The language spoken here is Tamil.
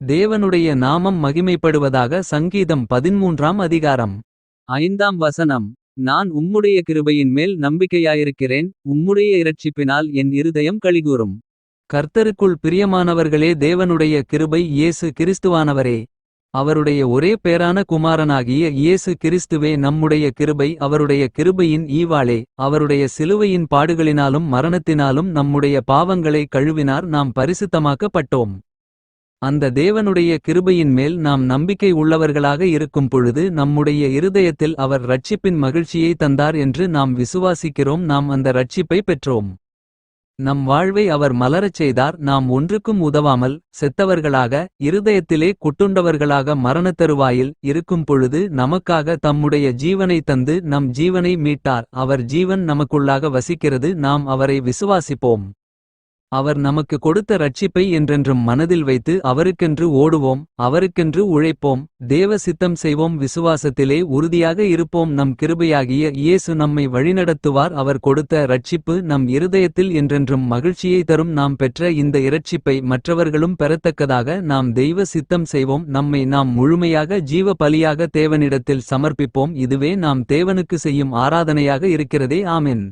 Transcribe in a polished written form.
தேவனுடைய நாமம் மகிமைப்படுவதாக. சங்கீதம் 13ஆம் அதிகாரம் 5ஆம் வசனம். நான் உம்முடைய கிருபையின் மேல் நம்பிக்கையாயிருக்கிறேன். உம்முடைய இரட்சிப்பினால் என் இருதயம் களிகூரும். கர்த்தருக்குள் பிரியமானவர்களே, தேவனுடைய கிருபை இயேசு கிறிஸ்துவானவரே. அவருடைய ஒரே பேறான குமாரனாகிய இயேசு கிறிஸ்துவே நம்முடைய கிருபை. அவருடைய கிருபையின் ஈவாளே. அவருடைய சிலுவையின் பாடுகளினாலும் மரணத்தினாலும் நம்முடைய பாவங்களை கழுவினார். நாம் பரிசுத்தமாக்கப்பட்டோம். அந்த தேவனுடைய கிருபையின் மேல் நாம் நம்பிக்கை உள்ளவர்களாக இருக்கும் பொழுது நம்முடைய இருதயத்தில் அவர் இரட்சிப்பின் மகிழ்ச்சியை தந்தார் என்று நாம் விசுவாசிக்கிறோம். நாம் அந்த இரட்சிப்பை பெற்றோம். நம் வாழ்வை அவர் மலரச் செய்தார். நாம் ஒன்றுக்கும் உதவாமல் செத்தவர்களாக, இருதயத்திலே குட்டுண்டவர்களாக மரணத்தருவாயில் இருக்கும் பொழுது நமக்காக தம்முடைய ஜீவனை தந்து நம் ஜீவனை மீட்டார். அவர் ஜீவன் நமக்குள்ளாக வசிக்கிறது. நாம் அவரை விசுவாசிப்போம். அவர் நமக்கு கொடுத்த இரட்சிப்பை என்றென்றும் மனதில் வைத்து அவருக்கென்று ஓடுவோம். அவருக்கென்று உழைப்போம். தேவ சித்தம் செய்வோம். விசுவாசத்திலே உறுதியாக இருப்போம். நம் கிருபையாகிய இயேசு நம்மை வழிநடத்துவார். அவர் கொடுத்த இரட்சிப்பு நம் இருதயத்தில் என்றென்றும் மகிழ்ச்சியை தரும். நாம் பெற்ற இந்த இரட்சிப்பை மற்றவர்களும் பெறத்தக்கதாக நாம் தெய்வ சித்தம் செய்வோம். நம்மை நாம் முழுமையாக ஜீவ பலியாக தேவனிடத்தில் சமர்ப்பிப்போம். இதுவே நாம் தேவனுக்கு செய்யும் ஆராதனையாக இருக்கிறதே. ஆமென்.